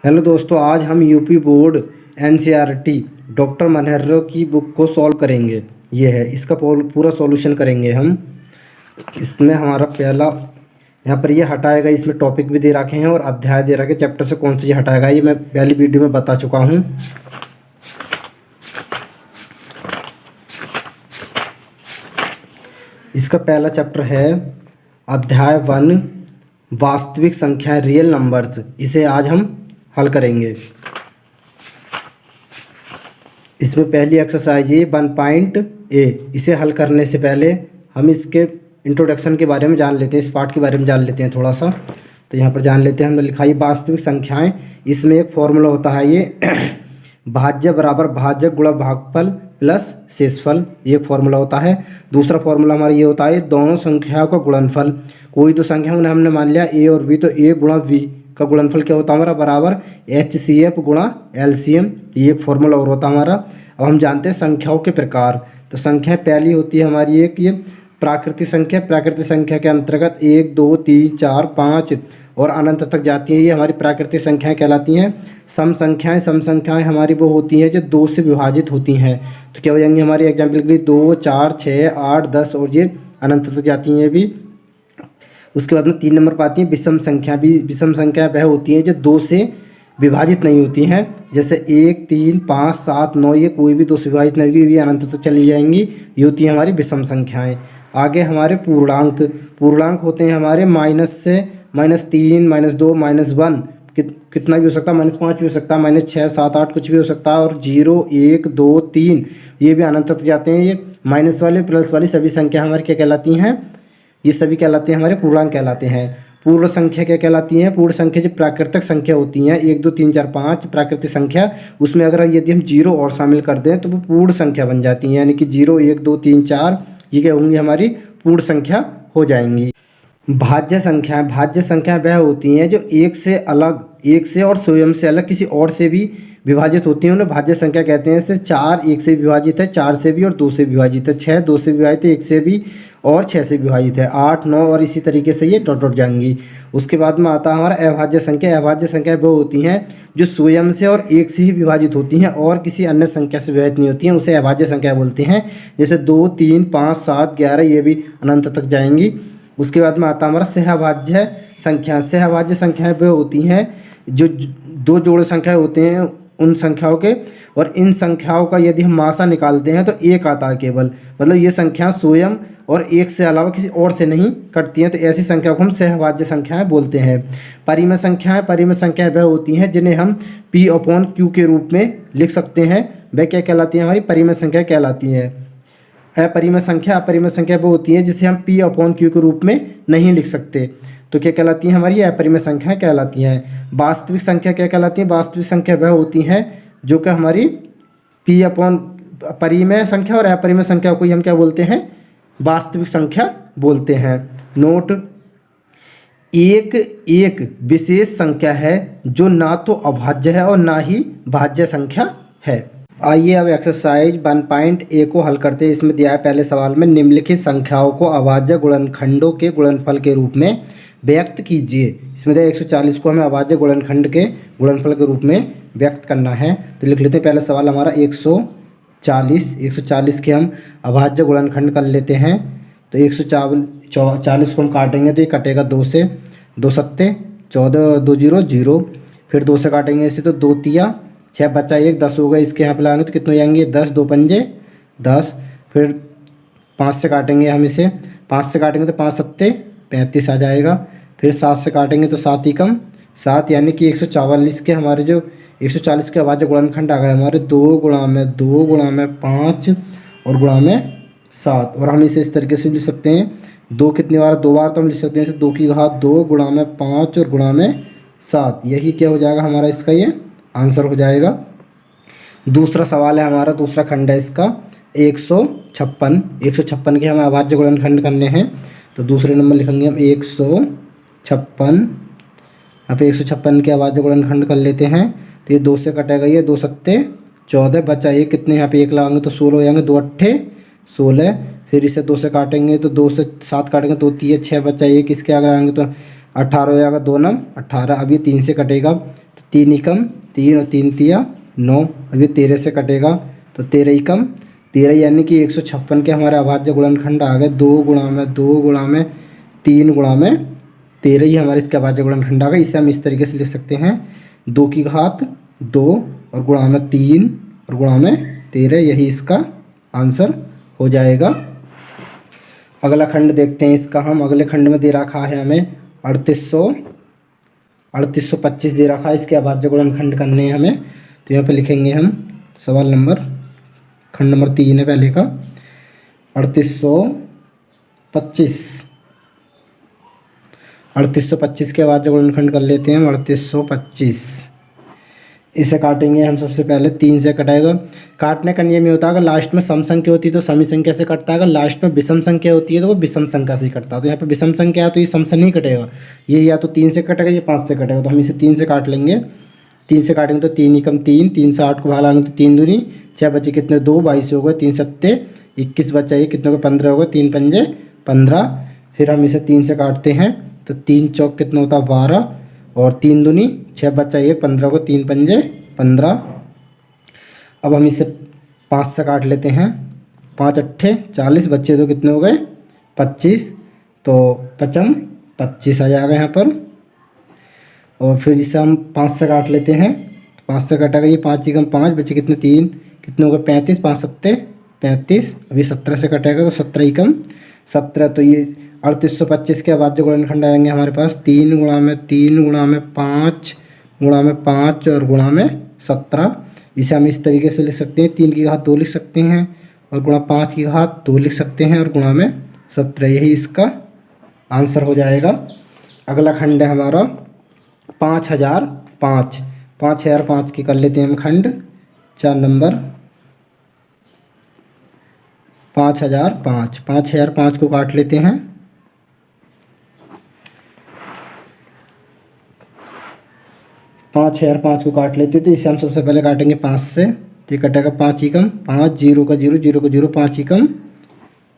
Hello दोस्तों, आज हम यूपी बोर्ड एनसीईआरटी डॉक्टर मनहर्रो की बुक को सॉल्व करेंगे। ये है इसका पूरा सॉल्यूशन करेंगे हम। इसमें हमारा पहला यहाँ पर ये हटाएगा, इसमें टॉपिक भी दे रखे हैं और अध्याय दे रखे, चैप्टर से कौन सा ये हटाएगा ये मैं पहली वीडियो में बता चुका हूँ। इसका पहला चैप्टर है अध्याय 1 वास्तविक संख्याएं रियल नंबर्स। इसे आज हम हल करेंगे। इसमें पहली एक्सरसाइज ये 1.a। इसे हल करने से पहले हम इसके इंट्रोडक्शन के बारे में जान लेते हैं, इस पार्ट के बारे में जान लेते हैं थोड़ा सा। तो यहाँ पर जान लेते हैं, हमने लिखा है वास्तविक संख्याएं। इसमें एक फॉर्मूला होता है ये भाज्य बराबर भाजक गुणा भागफल प्लस शेषफल, ये एक फॉर्मूला होता है। दूसरा फॉर्मूला हमारा ये होता है दोनों संख्याओं का गुणनफल। कोई दो संख्या उन्हें हमने मान लिया a और b, तो a गुणा v का गुणनफल क्या होता है हमारा बराबर HCF गुणा LCM, ये एक फॉर्मूला और होता है हमारा। अब हम जानते हैं संख्याओं के प्रकार। तो संख्या पहली होती है हमारी एक ये प्राकृतिक संख्या। प्राकृतिक संख्या के अंतर्गत 1 2 3 4 5 और अनंत तक जाती हैं, ये हमारी प्राकृतिक संख्याएं कहलाती हैं। सम संख्याएं, सम संख्याएं हमारी वो होती हैं जो 2 से विभाजित होती हैं। तो क्या हो जाएंगी हमारी एग्जाम्पल के लिए 2 4 6 8 10 और ये अनंत तक जाती हैं भी। उसके बाद में 3 नंबर पर आती है विषम संख्या। भी विषम संख्या वह होती हैं जो 2 से विभाजित नहीं होती हैं, जैसे 1 3 5 7 9, ये कोई भी 2 से विभाजित नहीं होगी, ये अनंत तक चली जाएंगी। ये होती है हमारी विषम संख्याएं। आगे हमारे पूर्णांक। पूर्णांक होते हैं हमारे माइनस से -3 -2 -1, कितना भी हो सकता है, -5 भी हो सकता है, -6 7 8 कुछ भी हो सकता है। और 0 1 2 3 ये भी अनंत तक जाते हैं। ये माइनस वाले प्लस वाली सभी संख्या हमारी क्या कहलाती हैं, ये सभी कहलाते हैं हमारे पूर्णांक कहलाते हैं। पूर्ण संख्या क्या कहलाती हैं, पूर्ण संख्या जो प्राकृतिक संख्या होती हैं 1 2 3 4 5 प्राकृतिक संख्या, उसमें अगर यदि हम 0 और शामिल कर दें तो वो पूर्ण संख्या बन जाती हैं। यानी कि 0 1 2 3 4 ये क्या होंगी हमारी पूर्ण संख्या हो जाएंगी। भाज्य संख्या। भाज्य संख्या वह होती हैं जो एक से अलग, एक से और स्वयं से अलग किसी और से भी विभाजित होती हैं, उन्हें भाज्य संख्या कहते हैं। जैसे 4 1 से विभाजित है, 4 से भी और 2 से विभाजित है। 6 2 से विभाजित है, 1 से भी और 6 से विभाजित है। 8 9 और इसी तरीके से ये डॉट डॉट जाएंगी। उसके बाद में आता है हमारा अभाज्य संख्या। अभाज्य संख्या वो होती हैं जो स्वयं से और एक से ही विभाजित होती हैं और किसी अन्य संख्या से विभाजित नहीं होती हैं, उसे अभाज्य संख्या बोलते हैं। जैसे 2 3 5 7 11 ये भी अनंत तक जाएंगी। उसके बाद में आता है हमारा सहभाज्य संख्या। सहभाज्य संख्याएं वो होती हैं जो 2 जोड़े संख्याएं होते हैं उन संख्याओं के, और इन संख्याओं का यदि हम मासा निकालते हैं तो 1 आता है केवल, मतलब ये संख्या स्वयं और एक से अलावा किसी और से नहीं कटती हैं, तो ऐसी संख्या को हम सहभाज्य संख्याएं बोलते हैं। परिमेय संख्याएं। परिमेय संख्याएं वह होती हैं जिन्हें हम P/Q के रूप में लिख सकते हैं, वह क्या कहलाती हैं हमारी परिमेय संख्या कहलाती हैं। अपरिमेय संख्या। अपरिमेय संख्या वो होती है जिसे हम P/Q के रूप में नहीं लिख सकते, तो क्या कहलाती हैं हमारी अपरिमेय संख्याएं कहलाती हैं। वास्तविक संख्या क्या कहलाती हैं, वास्तविक संख्या वह होती हैं जो कि हमारी परिमेय संख्या और अपरिमेय संख्या को हम क्या बोलते हैं, वास्तविक संख्या बोलते हैं। नोट, एक विशेष संख्या है जो ना तो अभाज्य है और ना ही भाज्य संख्या है। आइए अब एक्सरसाइज 1.a को हल करते हैं। इसमें दिया है पहले सवाल में निम्नलिखित संख्याओं को अभाज्य गुणनखंडों के गुणनफल के रूप में व्यक्त कीजिए। इसमें दिया 140 को हमें अभाज्य गुणनखंड के गुणनफल के रूप में व्यक्त करना है। तो लिख लेते हैं पहला सवाल हमारा 140 के हम अभाज्य गुणनखंड कर लेते हैं। तो 140 को हम काटेंगे तो ये कटेगा 2 से, 2 सत्ते 14 2 0 0, फिर 2 से काटेंगे इसे तो 2 तिया 6 बचा 1 10 हो गए। इसके यहाँ पे लगाएंगे तो कितने हो जाएंगे 10 2 पंजे 10, फिर 5 से काटेंगे हम इसे, 5 से काटेंगे तो 5 सत्ते 35 आ जाएगा। फिर 7 से काटेंगे तो 7 ही कम 7, यानी कि 144 के हमारे जो 140 के अभाज्य गुणनखंड आ गए हमारे 2 गुणा में 5 और गुणा में 7। और हम इसे इस तरीके से लिख सकते हैं, 2 कितनी बार 2 बार तो हम लिख सकते हैं इसे 2 की घात 2 गुणा में 5 और गुणा में 7। यही क्या हो जाएगा हमारा इसका ये आंसर हो जाएगा। दूसरा सवाल है हमारा, दूसरा खंड है इसका 156 के हमें अभाज्य गुणनखंड करने हैं। तो दूसरे नंबर लिखेंगे हम 156। यहाँ पे 156 के अभाज्य गुणनखंड कर लेते हैं। तो ये 2 से कटेगा, ये 2 सत्ते 14 बचा ये कितने, यहाँ पे 1 लगाएंगे तो 16 हो जाएंगे, 2 अट्ठे 16। फिर इसे 2 से काटेंगे तो 2 से 7 काटेंगे 2 3 6 बचा 1, इसके आगे आएंगे तो 18 हो जाएगा, 2 9 18। अब ये 3 से कटेगा तो 3 एकम 3 और 3 तिया 9। अब ये 13 से कटेगा तो 13 एकम 13, यानी कि 156 के हमारे अभाज्य गुणनखंड आ गए। 2 गुणा में 2 गुणा में 3 गुणा में 13 ही हमारे इसके अभाज्य गुणनखंड आ गए। इसे हम इस तरीके से लिख सकते हैं 2 की घात 2 और गुणा में 3 और गुणा में 13, यही इसका आंसर हो जाएगा। अगला खंड देखते हैं इसका हम। अगले खंड में दे रखा है हमें 3825 दे रखा है। इसके अभाज्य गुणनखंड करने हैं हमें, तो यहाँ पे लिखेंगे हम सवाल नंबर, खंड नंबर 3 है पहले का, 3825 के अभाज्य गुणनखंड कर लेते हैं हम। 3825 इसे काटेंगे हम। सबसे पहले 3 से कटाएगा। काटने का नियम ये होता है, अगर लास्ट में सम संख्या होती है तो समी संख्या से कटता है, अगर लास्ट में विषम संख्या होती है तो वो विषम संख्या से ही कटता है। तो यहाँ पे विषम संख्या है तो ये सम से नहीं कटेगा, ये या तो 3 से कटेगा या 5 से कटेगा। तो हम इसे 3 से काट लेंगे। 3 से काटेंगे तो 3 एकम 3, 3 से 8 को बाहर लाएंगे तो 3 दूनी 6 बचे कितने 2, 22 हो गए। 3 सत्ते 21 बचा, ये कितने को 15 हो गए। 3 पंजे 15। फिर हम इसे 3 से काटते हैं तो 3 चौक कितना होता है 12 और 3 दूनी 6 बचा, ये 15 को 3 पंजे 15। अब हम इसे 5 से काट लेते हैं। 5 अट्ठे 40 बच्चे तो कितने हो गए 25, तो 55 25 आ जाएगा यहाँ पर। और फिर इसे हम 5 से काट लेते हैं। 5 से काटेगा ये 5 एकम 5 बच्चे कितने 3, कितने हो गए 35, 5 सत्ते 35। अभी 17 से कटेगा तो 17 एकम 17। तो ये 3825 के अभाज्य गुणनखंड आएंगे हमारे पास 3 गुणा में 3 गुणा में 5 गुणा में 5 और गुणा में 17। इसे हम इस तरीके से लिख सकते हैं, 3 की घात 2 लिख सकते हैं और गुणा 5 की घात 2 लिख सकते हैं और गुणा में 17, यही इसका आंसर हो जाएगा। अगला खंड है हमारा 5005। 5005 की कर लेते हैं हम खंड 4 नंबर। 5005 को काट लेते हैं। 5005 को काट लेते तो इसे हम सबसे पहले काटेंगे 5 से, तो ये कटेगा 5 एकम 5, 0 का 0, 0 का 0, 5 एकम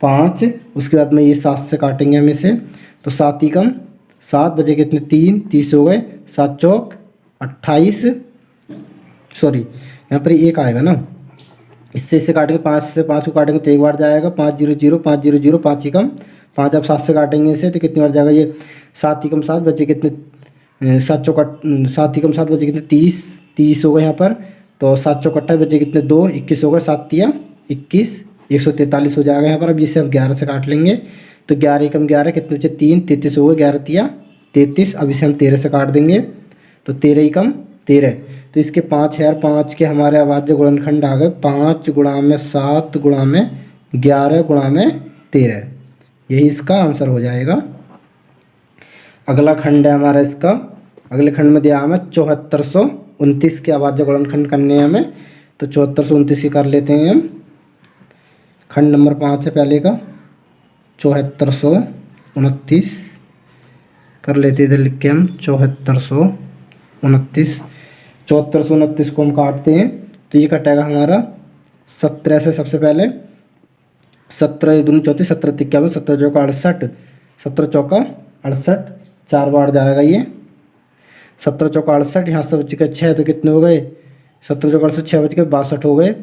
5। उसके बाद में ये 7 से काटेंगे हम इसे, तो 7 एकम 7 बचे कितने 3, 30 हो गए। 7 चौक 28, सॉरी यहाँ पर 1 आएगा ना, इससे इसे काटेंगे। 5 से 5 को काटेंगे तो एक बार जाएगा 5 0 0 5 0 0 5 एकम 5। अब 7 से काटेंगे इसे तो कितनी बार जाएगा ये 7 एकम 7 बचे कितने 7 चौक 7 एकम 7 बचे कितने 30 हो गए यहाँ पर। तो 7 चौक 28 बचे कितने 2, 21 हो गए। 7 तिया 21, 143 हो जाएगा यहाँ पर। अब इसे हम 11 से काट लेंगे तो 11 एकम 11 कितने बचे 3, 33 हो गए। 11 तिया 33। अब इसे हम 13 से काट देंगे तो 13 एकम 13। तो इसके 5005 के हमारे अभाज्य गुणनखंड आ गए 5 गुणा में 7 गुणा में 11 गुणा में 13, यही इसका आंसर हो जाएगा। अगला खंड है हमारा इसका। अगले खंड में दिया हमें 7429 के अभाज्य गुणनखंड करने हैं हमें, तो 7429 की कर लेते हैं हम। खंड नंबर 5 है पहले का 7429 कर लेते इधर लिख के हम 7429। 7429 को हम काटते हैं तो ये कटेगा हमारा 17 से। सबसे पहले 17 दूनी 34, 17 तिक्यावन, 17 चौका 68, 17 चौका 68 4 बार जाएगा ये। 17 चौका 68, यहाँ से बच गए 6 तो कितने हो गए 17 चौका 68, 6 बच गए 62 हो गए।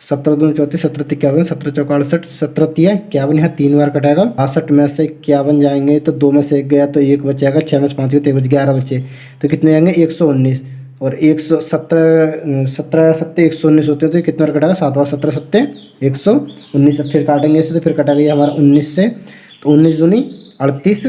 17 दूनी 34, 17 तिक्यावन, 17 चौका 68, 17 तिया 51, यहाँ 3 बार कटेगा। 62 में से 51 जाएंगे तो 2 में से 1 गया तो 1 बचेगा। 6 में से 5 गए तो 1 बच 11 बचे तो कितने आएंगे 119। और 17 सत्ते 119 होते हैं तो कितने बार कटेगा 7 बार। 17 सत्ते 119। फिर काटेंगे इसे तो फिर कटेगा ये हमारा 19 से, तो 19 दूनी 38।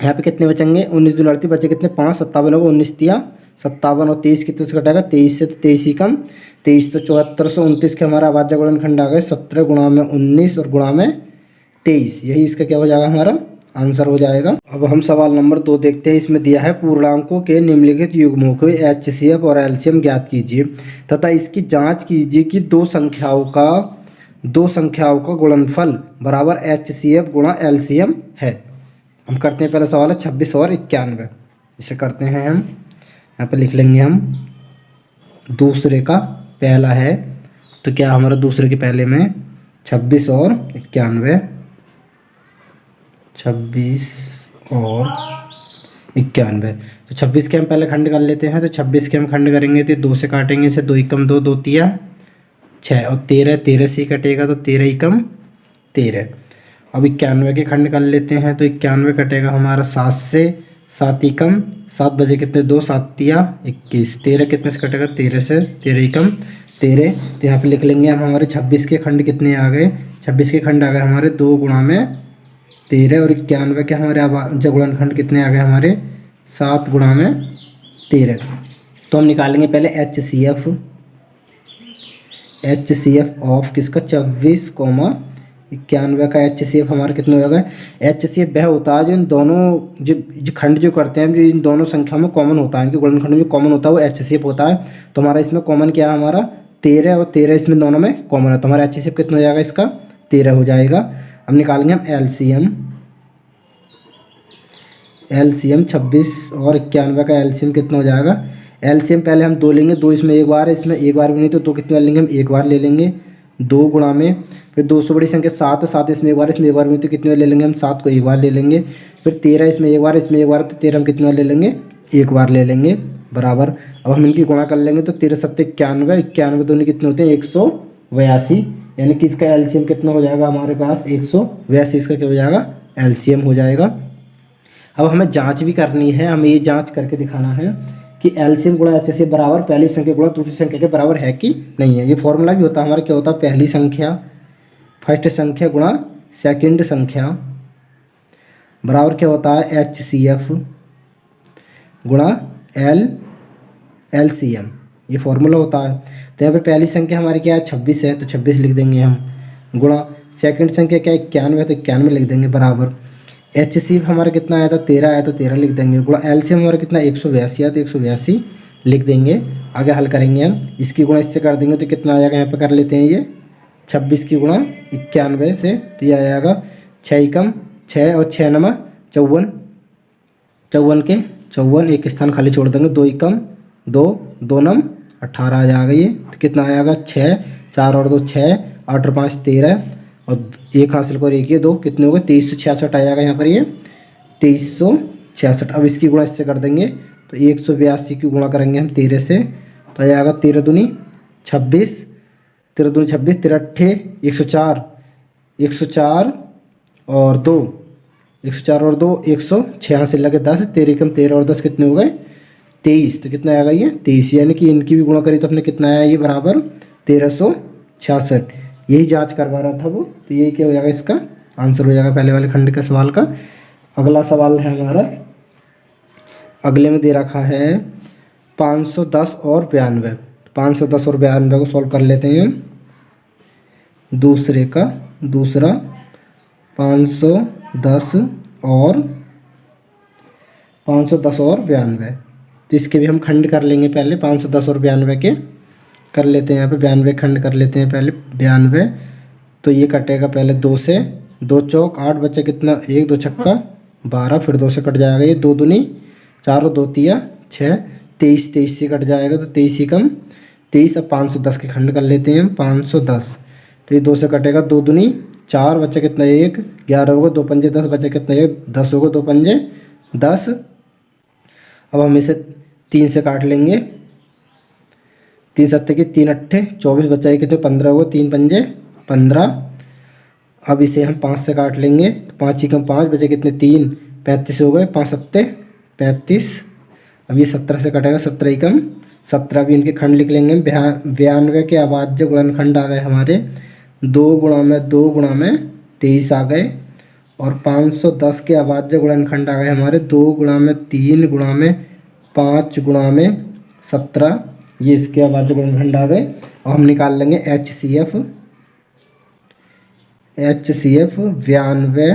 यहाँ पे कितने बचेंगे 19 दूनी 38 बचे कितने 5, 57 होगा। 19 तिया 57 और 23 कितने से कटेगा 23 से, तो 23 ही कम 23। तो 7429 के हमारा अभाज्य गुणनखंड आ गए 17 गुणा में 19 और गुणा में 23, यही इसका क्या हो जाएगा हमारा आंसर हो जाएगा। अब हम सवाल नंबर 2 देखते हैं। इसमें दिया है पूर्णांकों के निम्नलिखित युग्मों को HCF और LCM ज्ञात कीजिए तथा इसकी जांच कीजिए कि दो संख्याओं का गुणनफल बराबर HCF गुणा LCM है। हम करते हैं पहला सवाल है 26 और 91। इसे करते हैं हम, यहाँ पर लिख लेंगे हम दूसरे का पहला है, तो क्या हमारा दूसरे के पहले में 26 और 91, 26 और 91। तो 26 के हम पहले खंड कर लेते हैं। तो 26 के हम खंड करेंगे तो 2 से काटेंगे, इसे 2 एकम 2, 2 तिया 6 और 13, 13 से ही कटेगा तो 13 एकम 13। अब 91 के खंड कर लेते हैं तो 91 कटेगा हमारा 7 से, 7 एकम 7 बजे कितने 2, 7 तिया 21, 13 कितने से कटेगा 13 से, 13 एकम 13। तो यहाँ पे लिख लेंगे हम हमारे 26 के खंड कितने आ गए, 26 के खंड आ गए हमारे 2 गुणा में 13 और 91 के हमारे गुणनखंड कितने आ गए हमारे 7 गुणा में 13। तो हम निकालेंगे पहले HCF ऑफ किसका 24, 91 का HCF हमारा कितना हो जाएगा। HCF वह होता है जो इन दोनों जो खंड जो करते हैं, जो इन दोनों संख्या में कॉमन होता है, इनके गुणनखंड में जो कॉमन होता है वो HCF होता है। तो हमारा इसमें कॉमन क्या है हमारा 13 और 13 इसमें दोनों में कॉमन है, तो हमारा HCF कितना हो जाएगा इसका 13 हो जाएगा। अब निकालेंगे हम LCM 26 और 91 का LCM कितना हो जाएगा। LCM पहले हम 2 लेंगे, 2 इसमें एक बार है, इसमें एक बार भी नहीं तो 2 कितने बार लेंगे हम एक बार ले लेंगे, 2 गुणा में फिर 200 बड़ी संख्या 7 है, 7 इसमें एक बार, इसमें एक बार भी नहीं तो कितने बार ले लेंगे हम 7 को एक बार ले लेंगे। फिर 13 इसमें एक बार, इसमें एक बार, तो 13 हम कितने बार ले लेंगे एक बार ले लेंगे बराबर। अब हम इनकी गुणा कर लेंगे तो 13 7 91, 91 दोनों कितने होते हैं 182, यानी कि इसका LCM कितना हो जाएगा हमारे पास 182, इसका क्या हो जाएगा LCM हो जाएगा। अब हमें जांच भी करनी है, हमें ये जांच करके दिखाना है कि LCM गुणा HCF बराबर पहली संख्या गुणा दूसरी संख्या के बराबर है कि नहीं है। ये फॉर्मूला भी होता है हमारा, क्या होता है पहली संख्या फर्स्ट संख्या गुणा सेकंड संख्या बराबर क्या होता है HCF गुणा LCM, ये फॉर्मूला होता है। तो यहाँ पे पहली संख्या हमारी क्या है 26 है, तो 26 लिख देंगे हम, गुणा सेकंड संख्या क्या है 91 है, तो 91 लिख देंगे बराबर। HCF हमारा कितना आया था 13 आया तो 13 लिख देंगे, गुणा LCM हमारा कितना 182 है तो 182 लिख देंगे। आगे हल करेंगे हम, इसकी गुणा इससे कर देंगे तो कितना आ जाएगा, यहाँ पे कर लेते हैं ये 26 की गुणा 91 से, तो ये आ जाएगा 6 एकम 6 और 6 नमा 54, 54 के 54 एक स्थान खाली छोड़ देंगे, 2 एकम 2, 2 नम 18 आ जाएगा ये, तो कितना आएगा 6, 4 और 2 6, 8 और 5 13 और एक हासिल कर एक ये 2 कितने हो गए 2366 आ जाएगा यहाँ पर ये 2366। अब इसकी गुणा इससे कर देंगे तो 182 की गुणा करेंगे हम 13 से, तो आ जाएगा 13 दूनी 26, 13 दूनी 26, 13 अट्ठे 104, 104 और 2, 104 और 2 186 लगे 10, 13 कम 13 और 10 कितने हो गए 23, तो कितना आएगा ये 23, यानी कि इनकी भी गुणा करी तो अपने कितना आया ये बराबर 1366। यही जांच करवा रहा था वो, तो यही क्या हो जाएगा इसका आंसर हो जाएगा पहले वाले खंड के सवाल का। अगला सवाल है हमारा, अगले में दे रखा है 510 और 92, 510 और 92 को सॉल्व कर लेते हैं हम। दूसरा 510 और 92, तो इसके भी हम खंड कर लेंगे पहले। 510 और 92 के कर लेते हैं, यहाँ पे 92 खंड कर लेते हैं पहले 92, तो ये कटेगा पहले 2 से, 2 चौक 8 बच्चे कितना 1 2 छक्का 12, फिर 2 से कट जाएगा ये 2 दूनी 4 और 2 तिया 6, 23 23 से कट जाएगा तो 23 ही कम 23। अब 510 के खंड कर लेते हैं हम 510, तो ये 2 से कटेगा 2 दूनी 4 बच्चे कितना 1 11 होगा, 2 पंजे 10 बच्चे कितना 1 10 होगा, 2 पंजे 10। अब हम इसे 3 से काट लेंगे, 3 सत्ते की 3 अट्ठे 24 बच्चा है कितने 15 होगा, 3 पंजे 15। अब इसे हम 5 से काट लेंगे, 5 ही कम 5 बचे कितने 3 35 हो गए, 5 सत्ते 35। अब ये 17 से कटेगा, 17 ही कम 17, भी इनके खंड लिख लेंगे। 92 के अभाज्य गुणनखंड आ गए हमारे 2 गुणा में 2 गुणा में 23 आ गए, और 510 के अभाज्य गुणनखंड आ गए हमारे 2 गुणा में 3 गुणा में 5 गुणा में 17, ये इसके अभाज्य गुणनखंड आ गए। और हम निकाल लेंगे HCF 92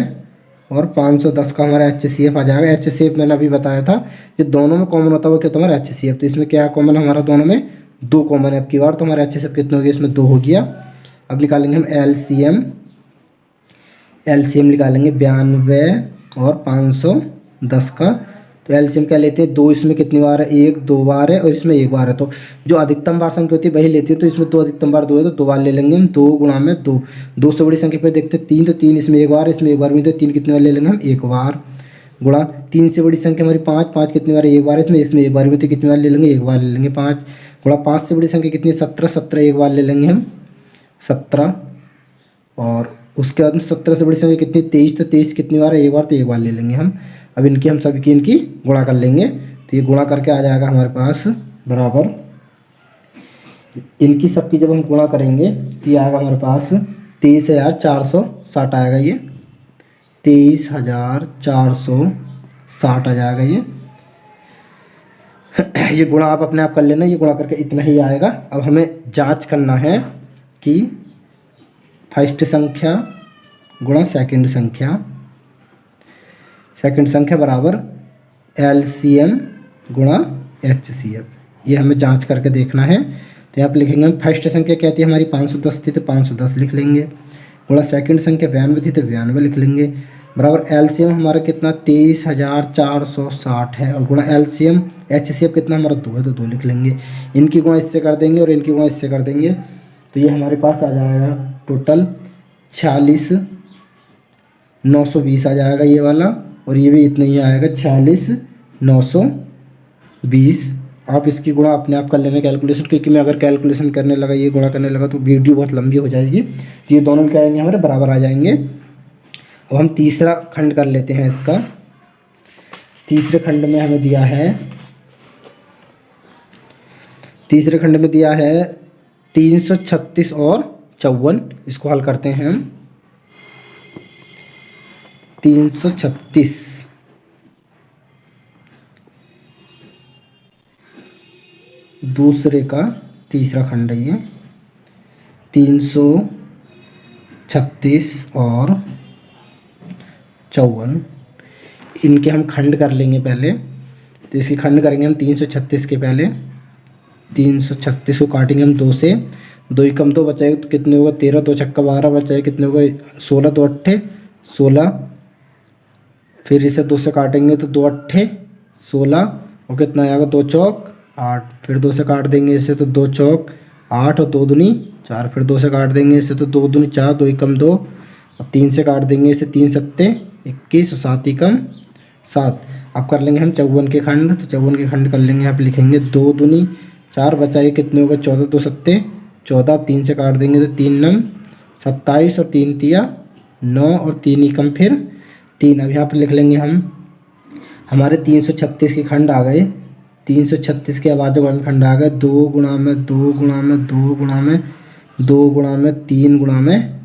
और 510 का हमारा HCF आ जाएगा। HCF मैंने अभी बताया था जो दोनों में कॉमन होता है वो क्या होता है हमारा HCF, तो इसमें क्या कॉमन हमारा दोनों में 2 कॉमन है। अब की बार तो हमारा HCF कितना हो गया इसमें 2 हो गया। अब निकालेंगे हम LCM निकालेंगे 92 और 510 का, तो LCM क्या लेते हैं 2, इसमें कितनी बार है 1 2 बार है और इसमें 1 बार है, तो जो अधिकतम बार संख्या होती है वही लेती है, तो इसमें 2 अधिकतम बार 2 है तो 2 बार ले लेंगे हम। 2 गुणा में 2 से बड़ी संख्या पर देखते हैं 3, तो 3 इसमें 1 बार, इसमें 1 बार भी, तो 3 कितने बार ले लेंगे हम 1 बार। गुणा 3 से बड़ी संख्या हमारी 5, 5 कितनी बार एक बार इसमें एक बार में, तो कितनी बार ले लेंगे, एक बार ले लेंगे 5 गुणा 5 से बड़ी संख्या कितनी 17, 17 एक बार ले लेंगे हम 17। और उसके बाद में 17 से बड़ी संख्या कितनी 23, तो 23 कितनी बार है, एक बार, तो एक बार ले लेंगे हम। अब इनकी हम सभी की इनकी गुणा कर लेंगे, तो ये गुणा करके आ जाएगा हमारे पास बराबर, इनकी सबकी जब हम गुणा करेंगे तो ये आएगा हमारे पास 23,460 आएगा, ये 23,460 आ जाएगा ये गुणा आप अपने आप कर लेना, ये गुणा करके इतना ही आएगा। अब हमें जांच करना है कि फर्स्ट संख्या गुणा सेकंड संख्या बराबर LCM गुणा HCF, ये हमें जांच करके देखना है। तो यहाँ पर लिखेंगे हम फर्स्ट संख्या क्या थी हमारी 510 थी, तो 510 लिख लेंगे, गुणा सेकंड संख्या 92 थी तो 92 लिख लेंगे, बराबर LCM हमारा कितना 23,460 है, और गुणा LCM HCF कितना हमारा 2 है, तो 2 लिख लेंगे। इनकी गुणा इससे कर देंगे और इनकी गुणा इससे कर देंगे, तो ये हमारे पास आ जाएगा टोटल 46,920 आ जाएगा ये वाला, और ये भी इतना ही आएगा 46,920। आप इसकी गुणा अपने आप कर लेना कैलकुलेशन, क्योंकि मैं अगर कैलकुलेशन करने लगा, ये गुणा करने लगा, तो वीडियो बहुत लंबी हो जाएगी। तो ये दोनों क्या आएंगे हमारे बराबर आ जाएंगे। अब हम तीसरा खंड कर लेते हैं इसका। तीसरे खंड में हमें दिया है, तीसरे खंड में दिया है 336 और 54, इसको हल करते हैं हम। 336 दूसरे का तीसरा खंड है ये, 336 और 54, इनके हम खंड कर लेंगे पहले। तो इसकी खंड करेंगे हम 336 के पहले, 336 को काटेंगे हम 2 से, 2 ही कम 2 बचाएगा तो कितने होगा 13, 2 छक्का 12 बचाएगा कितने होगा 16, 2 अट्ठे 16, फिर इसे 2 से काटेंगे तो 2 अट्ठे 16, और कितना आएगा 2 चौक 8, फिर 2 से काट देंगे इसे तो 2 चौक 8 और 2 दूनी 4, फिर 2 से काट देंगे इसे तो 2 दूनी 4, 2 ही कम 2, अब 3 से काट देंगे इसे 3 सत्ते 21 और 7 ही कम 7। अब कर लेंगे हम 54 के खंड, तो 54 के खंड कर लेंगे, यहाँ पे लिखेंगे 2 दूनी 4 बचाइए कितने होगा 14, 2 सत्ते 14, अब 3 से काट देंगे तो 3 नम 27 और 3 तिया 9 और 3 ही कम फिर 3। अब यहाँ पर लिख लेंगे हम हमारे 336 के खंड आ गए, 336 के अभाज्य गुणनखंड आ गए, 2 गुणा में 2 गुणा में 2 गुणा में 2 गुणा में 3 गुणा में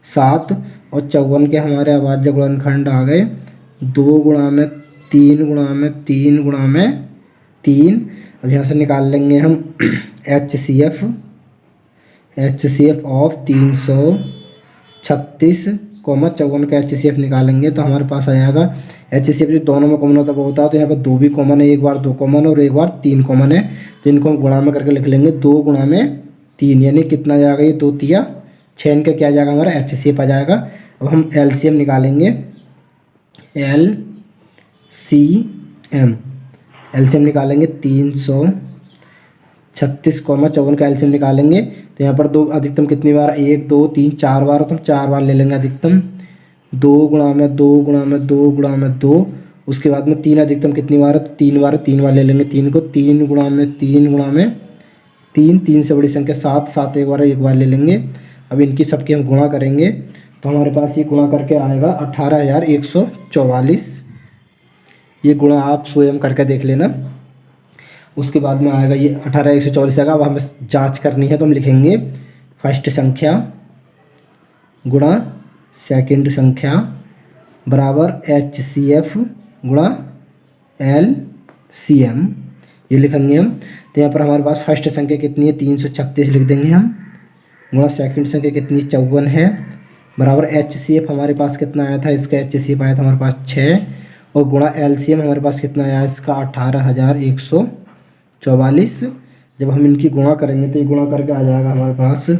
7, और 54 के हमारे अभाज्य गुणनखंड आ गए 2 गुणा में 3 गुणा में 3 गुणा में 3। अब यहाँ से निकाल लेंगे हम HCF ऑफ 336 कॉमा 54 का HCF निकालेंगे, तो हमारे पास आ जाएगा HCF जो दोनों में कॉमन होता है वो होता है, तो यहाँ पर 2 भी कॉमन है, एक बार 2 कॉमन है और एक बार 3 कॉमन है, तो इनको हम गुणा में करके लिख लेंगे 2 गुणा में 3, यानी कितना जाएगा ये 2 तिया 6, इनका क्या जाएगा हमारा HCF आ जाएगा। अब हम LCM निकालेंगे, LCM निकालेंगे 336 कॉमा 54 का LCM निकालेंगे, तो यहाँ पर 2 अधिकतम कितनी बार 1 2 3 4 बार, तो हम 4 बार ले लेंगे अधिकतम, 2 गुणा में 2 गुणा में 2 गुणा में 2, उसके बाद में 3 अधिकतम कितनी बार है तो 3 बार, 3 बार ले लेंगे 3 को, 3 गुणा में 3 गुणा में 3, 3 से बड़ी संख्या 7, 7 एक बार ले लेंगे। अब इनकी सबकी हम गुणा करेंगे, तो हमारे पास ये गुणा करके आएगा 18,144, ये गुणा आप स्वयं करके देख लेना। उसके बाद में आएगा ये 18,144 आएगा। अब हमें जांच करनी है, तो हम लिखेंगे फर्स्ट संख्या गुणा सेकंड संख्या बराबर HCF गुणा LCM, ये लिखेंगे हम। तो यहाँ पर हमारे पास फर्स्ट संख्या कितनी है 336 लिख देंगे हम, गुणा सेकंड संख्या कितनी 54 है, बराबर HCF हमारे पास कितना आया था, इसका HCF आया था हमारे पास 6, और गुणा LCM हमारे पास कितना आया इसका 18,144। जब हम इनकी गुणा करेंगे तो ये गुणा करके आ जाएगा हमारे पास,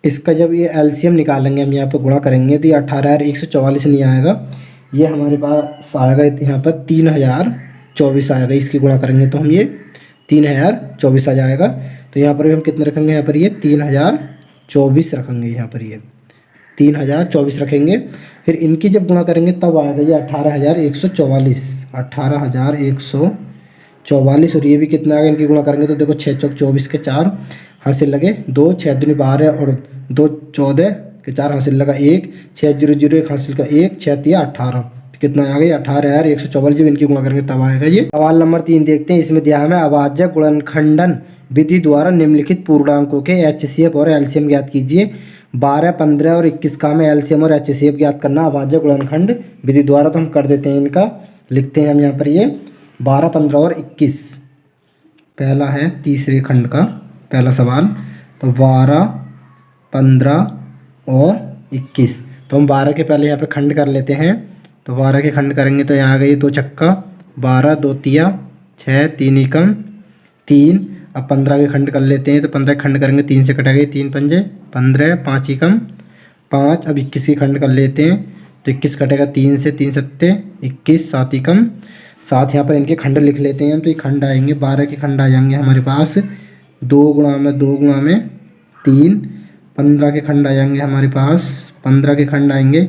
इसका जब ये LCM निकालेंगे हम यहाँ पर गुणा करेंगे तो ये 18,144 नहीं आएगा, ये हमारे पास आएगा यहाँ पर 3,024 आएगा। इसकी गुणा करेंगे तो हम ये 3,024 आ जाएगा। तो यहाँ पर भी हम कितने रखेंगे, यहाँ पर ये 3,024 रखेंगे यहाँ पर ये। 3024 रखेंगे। फिर इनकी जब गुणा करेंगे तब आएगा ये 18,144, 18,144। और ये भी कितना आएगा, इनकी गुणा करेंगे तो देखो 6 चौक 24 के 4 हासिल लगे 2, 6 दूनी 12 और 2 14 के 4 हासिल लगा 1, 6 0 0 1 हासिल का 1, 6 3 18। तो कितना आ गया 18,144। जब इनकी गुणा करेंगे तब आएगा ये। सवाल नंबर 3 देखते हैं। इसमें दिया है अभाज्य गुणनखंडन विधि द्वारा निम्नलिखित पूर्णांकों के HCF और LCM ज्ञात कीजिए। 12, 15 और 21 का हमें LCM और HCF ज्ञात करना अभाज्य गुणनखंड विधि द्वारा। तो हम कर देते हैं इनका, लिखते हैं हम यहाँ पर ये 12, 15 और 21। पहला है तीसरे खंड का पहला सवाल, तो 12, 15 और 21। तो हम 12 के पहले यहाँ पे खंड कर लेते हैं। तो 12 के खंड करेंगे तो यहाँ आ गई 2 छक्का 12, 2 तिया 6, 3 एकम 3। अब 15 के खंड कर लेते हैं। तो 15 के खंड करेंगे 3 से कटा गई 3 पंजे 15, 5 एकम 5। अब 21 के खंड कर लेते हैं। तो 21 कटेगा 3 से 3 सत्ते 21, 7 एकम 7। यहाँ पर इनके खंड लिख लेते हैं हम। तो ये खंड आएंगे 12 के खंड आ जाएंगे हमारे पास 2 गुणा में 2 गुणा में 3। 15 के खंड आ जाएंगे हमारे पास, 15 के खंड आएंगे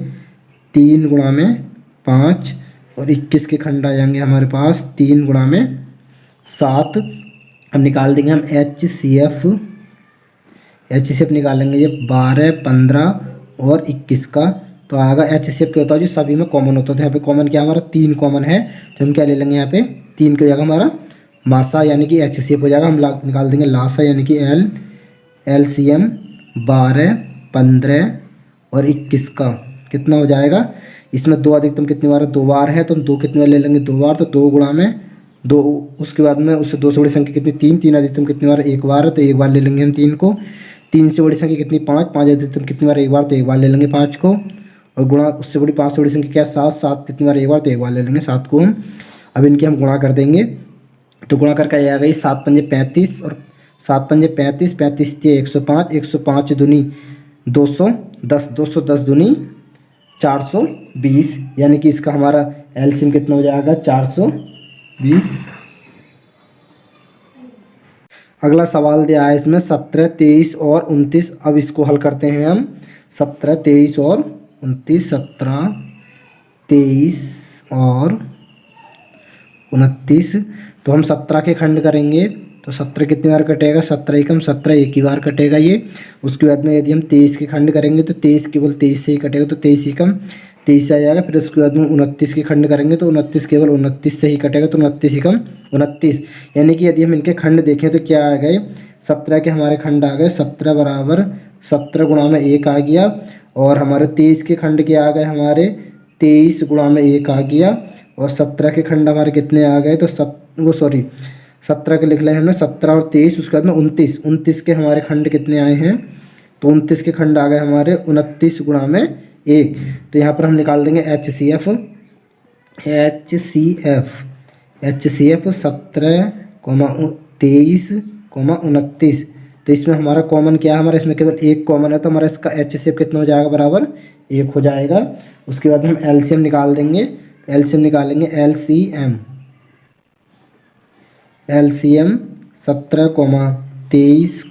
3 गुणा में 5। और 21 के खंड आ जाएंगे हमारे पास 3 गुणा में 7। अब निकाल देंगे हम HCF निकालेंगे ये 12, 15 और 21 का। तो आएगा HCF क्या होता है जो सभी में कॉमन होता है। तो यहाँ पे कॉमन क्या हमारा 3 कॉमन है। तो हम क्या ले लेंगे यहाँ पे 3 हो जाएगा हमारा मासा यानी कि HCF हो जाएगा। हम निकाल देंगे लासा यानी कि LCM 12, 15 और 21 का कितना हो जाएगा। इसमें 2 अधिकतम कितनी बार है, 2 बार है। तो हम 2 कितने बार ले लेंगे 2 बार। तो 2 गुणा में 2, उसके बाद में उससे 2 से बड़ी संख्या कितनी 3, 3 अधिकतम कितनी बार 1 बार है। तो 1 बार ले लेंगे हम 3 को। 3 से बड़ी संख्या कितनी 5, 5 अधिकतम कितनी बार 1 बार। तो 1 बार ले लेंगे 5 को। और गुणा उससे बड़ी 5 से बड़ी संख्या क्या 7, 7 कितनी बार 1 बार। तो 1 बार ले लेंगे 7 को हम। अब इनके हम गुणा कर देंगे। तो गुणा करके आ गई 7 पंजे 35 और 7 पंजे 35, 35 × 105, 105 दूनी 210, 210 दूनी 420। यानी कि इसका हमारा LCM कितना हो जाएगा 420। अगला सवाल दिया है इसमें 17, 23 और 29। अब इसको हल करते हैं हम। 17, 23 और 29, 17, 23 और 29। तो हम 17 के खंड करेंगे। तो 17 कितनी बार कटेगा 17 एकम 17 एक ही बार कटेगा ये। उसके बाद में यदि हम 23 के खंड करेंगे तो 23 केवल 23 से ही कटेगा। तो 23 एकम 23 से आ जाएगा। फिर उसके बाद में 29 के खंड करेंगे तो 29 केवल 29 से ही कटेगा। तो 29 एकम 29। यानी कि यदि हम इनके खंड देखें तो क्या आ गए 17 के हमारे खंड आ गए 17 बराबर 17 गुणा में 1 आ गया। और हमारे 23 के खंड क्या आ गए हमारे 23 गुणा में 1 आ गया। और 17 के खंड हमारे कितने आ गए तो 17 के लिख रहे हैं हमने 17 और 23। उसके बाद में 29, 29 के हमारे खंड कितने आए हैं तो 29 के खंड आ गए हमारे 29 गुणा में 1। तो यहाँ पर हम निकाल देंगे HCF 17, 23, 29। तो इसमें हमारा कॉमन क्या है हमारा इसमें केवल 1 कॉमन है। तो हमारा इसका HCF कितना हो जाएगा बराबर 1 हो जाएगा। उसके बाद हम LCM निकाल देंगे। LCM निकालेंगे LCM 17, 23,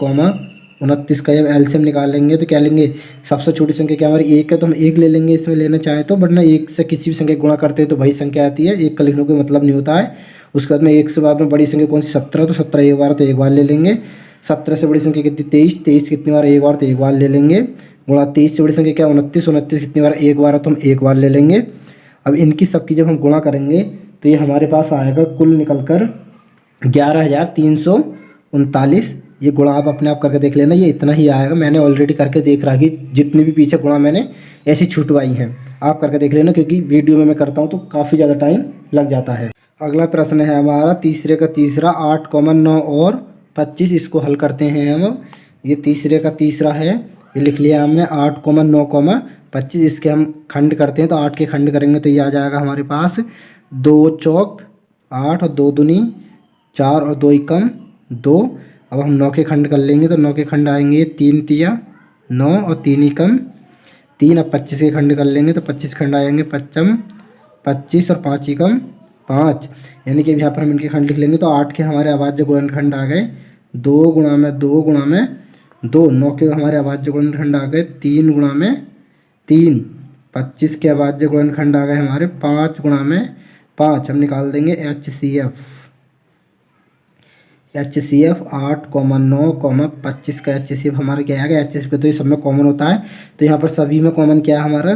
29 का जब LCM निकालेंगे तो क्या लेंगे सबसे छोटी संख्या क्या हमारी 1 है। तो हम 1 ले लेंगे इसमें लेना चाहें तो। वरना 1 से किसी भी संख्या गुणा करते हैं तो वही संख्या आती है, 1 का लिखने का मतलब नहीं होता है। उसके बाद में 1 से बाद में बड़ी संख्या कौन सी 17। तो 17 एक बार तो 1 बार ले लेंगे। 17 से बड़ी संख्या कितनी 23, 23 कितनी बार 1 बार तो 1 बार ले लेंगे। गुणा 23 से बड़ी संख्या क्या 29, 29 कितनी बार 1 बार है तो हम 1 बार ले लेंगे। अब इनकी सबकी जब हम गुणा करेंगे तो ये हमारे पास आएगा कुल निकल कर 11,339। ये गुणा आप अपने आप करके देख लेना, ये इतना ही आएगा। मैंने ऑलरेडी करके देख रहा कि जितनी भी पीछे गुणा मैंने ऐसी छुटवाई हैं आप करके देख लेना, क्योंकि वीडियो में मैं करता हूँ तो काफ़ी ज़्यादा टाइम लग जाता है। अगला प्रश्न है हमारा तीसरे का तीसरा 8, 9 और 25। इसको हल करते हैं हम। ये तीसरे का तीसरा है, ये लिख लिया हमने 8, 9, 25। इसके हम खंड करते हैं। तो 8 के खंड करेंगे तो ये आ जाएगा हमारे पास 2 चौक 8 और 2 दूनी 4 और 2 एकम 2। अब हम 9 के खंड कर लेंगे तो 9 के खंड आएंगे 3 तिया 9 और 3 एकम 3। अब 25 के खंड कर लेंगे तो 25 खंड आएंगे 25 और 5 एकम 5। यानी कि यहाँ पर हम इनके खंड लिख लेंगे। तो 8 के हमारे अभाज्य गुणनखंड आ गए 2 गुणा में 2 गुणा में 2। 9 के हमारे अभाज्य गुणनखंड आ गए 3 गुणा में 3, 25 के बाद जो गुणनखंड आ गए हमारे 5 गुणा में 5, हम निकाल देंगे एच सी एफ 8,9,25 का एच सी एफ हमारा क्या आएगा। एच सी एफ तो ये सब में कॉमन होता है, तो यहाँ पर सभी में कॉमन क्या है हमारा,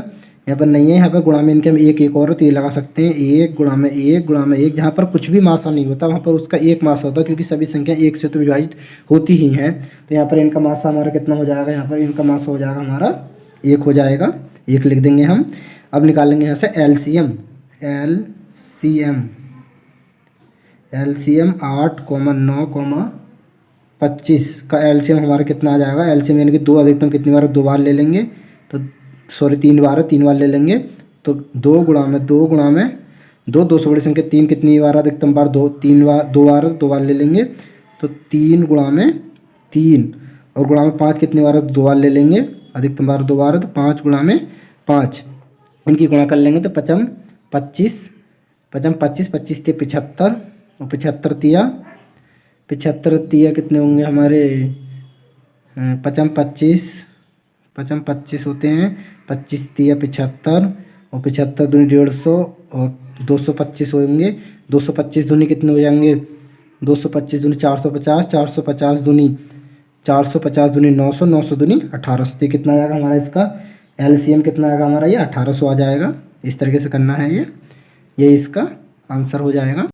यहाँ पर नहीं है। यहाँ पर गुणा में इनके हम एक और तो ये लगा सकते हैं 1 गुणा में 1 गुणा में 1, जहाँ पर कुछ भी मासा नहीं होता वहाँ पर उसका एक मासा होता है, क्योंकि सभी संख्या 1 से तो विभाजित होती ही हैं। तो यहाँ पर इनका मासा हमारा कितना हो जाएगा, यहाँ पर इनका मासा हो जाएगा हमारा 1 हो जाएगा, 1 लिख देंगे हम। अब निकालेंगे यहाँ से एलसीएम 8,9,25 का एलसीएम हमारा कितना आ जाएगा। एलसीएम यानी कि 2 अधिकतम कितनी बार, 2 बार ले लेंगे, तो सॉरी 3 बार है, 3 बार ले लेंगे। तो 2 गुणा में 2 से बड़ी संख्या 3 कितनी बार अधिकतम बार, 2 बार ले लेंगे। तो 3 गुणा में 3 और गुणा में 5 कितनी बार, 2 बार ले लेंगे, अधिकतम बार 2 बार है, तो 5 गुणा में 5 इनकी गुणा कर लेंगे तो 5 25 25 थे 75 और 75 तिया कितने होंगे हमारे, 25 होते हैं, 25 तिया 75 और 75 दूनी 150 और 225 होंगे। 225 दूनी कितने हो जाएंगे, 225 दूनी 450, 450 दूनी 900, 900 दूनी 1800। तो कितना आ जाएगा हमारा, इसका एलसीएम कितना आएगा हमारा, ये 1800 आ जाएगा। इस तरीके से करना है, ये इसका आंसर हो जाएगा।